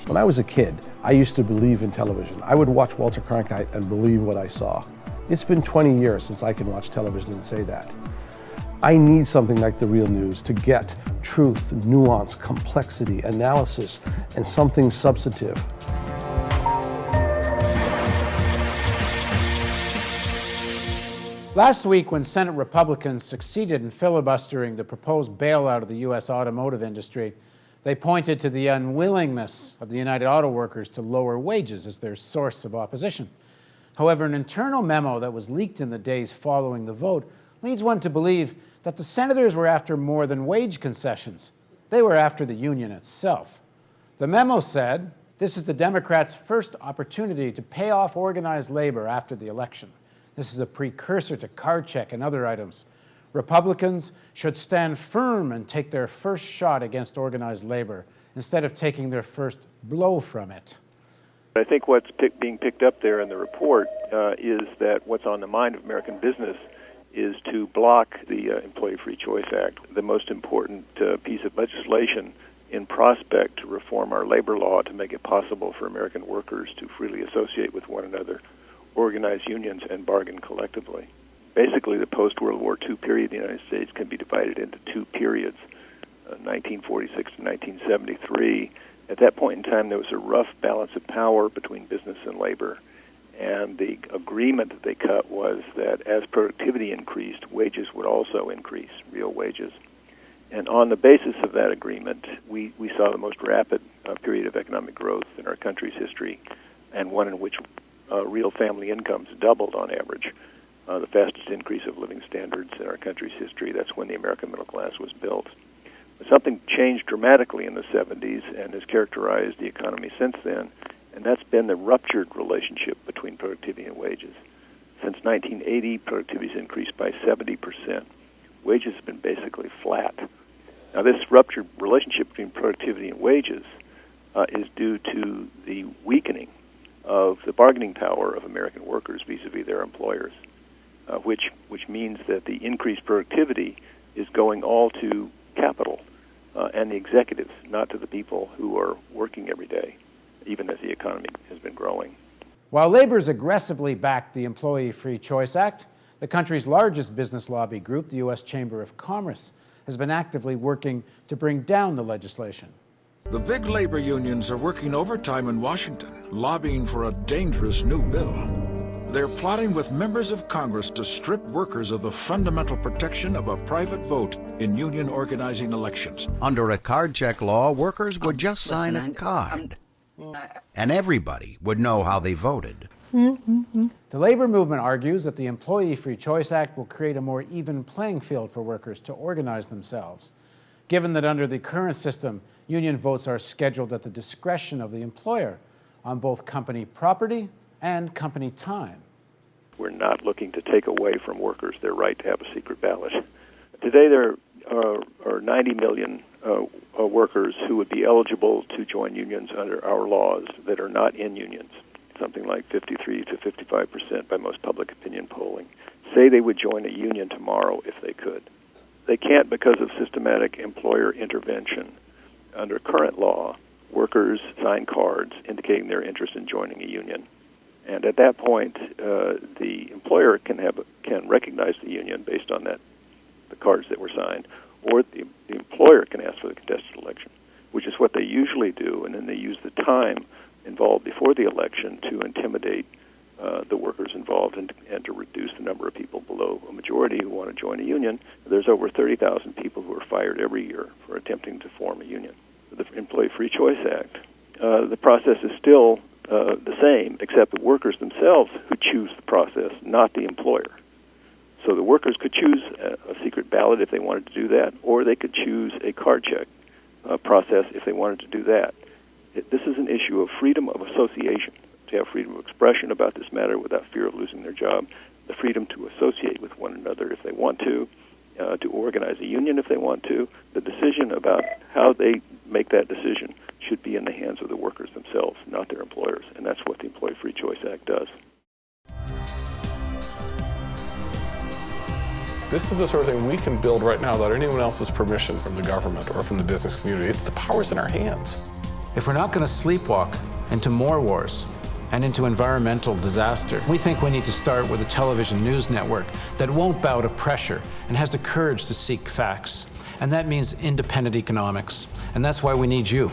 When I was a kid, I used to believe in television. I would watch Walter Cronkite and believe what I saw. It's been 20 years since I can watch television and say that. I need something like The Real News to get truth, nuance, complexity, analysis, and something substantive. Last week, when Senate Republicans succeeded in filibustering the proposed bailout of the U.S. automotive industry, they pointed to the unwillingness of the United Auto Workers to lower wages as their source of opposition. However, an internal memo that was leaked in the days following the vote leads one to believe that the senators were after more than wage concessions. They were after the union itself. The memo said, this is the Democrats' first opportunity to pay off organized labor after the election. This is a precursor to card check and other items. Republicans should stand firm and take their first shot against organized labor instead of taking their first blow from it. I think what's being picked up there in the report is that what's on the mind of American business is to block the Employee Free Choice Act, the most important piece of legislation in prospect to reform our labor law to make it possible for American workers to freely associate with one another, organize unions, and bargain collectively. Basically, the post-World War II period in the United States can be divided into two periods, 1946 to 1973. At that point in time, there was a rough balance of power between business and labor, and the agreement that they cut was that as productivity increased, wages would also increase, real wages. And on the basis of that agreement, we saw the most rapid period of economic growth in our country's history, and one in which real family incomes doubled on average. The fastest increase of living standards in our country's history. That's when the American middle class was built. But something changed dramatically in the 70s and has characterized the economy since then, and that's been the ruptured relationship between productivity and wages. Since 1980, productivity has increased by 70%. Wages have been basically flat. Now, this ruptured relationship between productivity and wages is due to the weakening of the bargaining power of American workers vis-a-vis their employers. Which means that the increased productivity is going all to capital and the executives, not to the people who are working every day, even as the economy has been growing. While labor's aggressively backed the Employee Free Choice Act, the country's largest business lobby group, the U.S. Chamber of Commerce, has been actively working to bring down the legislation. The big labor unions are working overtime in Washington, lobbying for a dangerous new bill. They're plotting with members of Congress to strip workers of the fundamental protection of a private vote in union organizing elections. Under a card check law, workers would just sign a card, and everybody would know how they voted. The labor movement argues that the Employee Free Choice Act will create a more even playing field for workers to organize themselves, given that under the current system, union votes are scheduled at the discretion of the employer on both company property and company time. We're not looking to take away from workers their right to have a secret ballot. Today there are 90 million workers who would be eligible to join unions under our laws that are not in unions, something like 53 to 55% by most public opinion polling. Say they would join a union tomorrow if they could. They can't because of systematic employer intervention. Under current law, workers sign cards indicating their interest in joining a union. And at that point, the employer can recognize the union based on the cards that were signed, or the employer can ask for the contested election, which is what they usually do, and then they use the time involved before the election to intimidate the workers involved and to reduce the number of people below a majority who want to join a union. There's over 30,000 people who are fired every year for attempting to form a union. The Employee Free Choice Act, the process is still the same, except the workers themselves who choose the process, not the employer. So the workers could choose a secret ballot if they wanted to do that, or they could choose a card check process if they wanted to do that. This is an issue of freedom of association, to have freedom of expression about this matter without fear of losing their job, the freedom to associate with one another if they want to organize a union if they want to. The decision about how they make that decision should be in the hands of the workers themselves, not their employers, and that's what the Employee Free Choice Act does. This is the sort of thing we can build right now without anyone else's permission from the government or from the business community. It's the power's in our hands. If we're not going to sleepwalk into more wars and into environmental disaster, we think we need to start with a television news network that won't bow to pressure and has the courage to seek facts. And that means independent economics. And that's why we need you.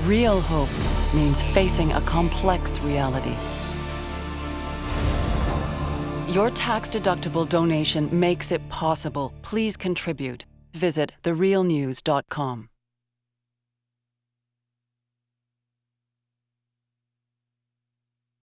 Real hope means facing a complex reality. Your tax-deductible donation makes it possible. Please contribute. Visit therealnews.com.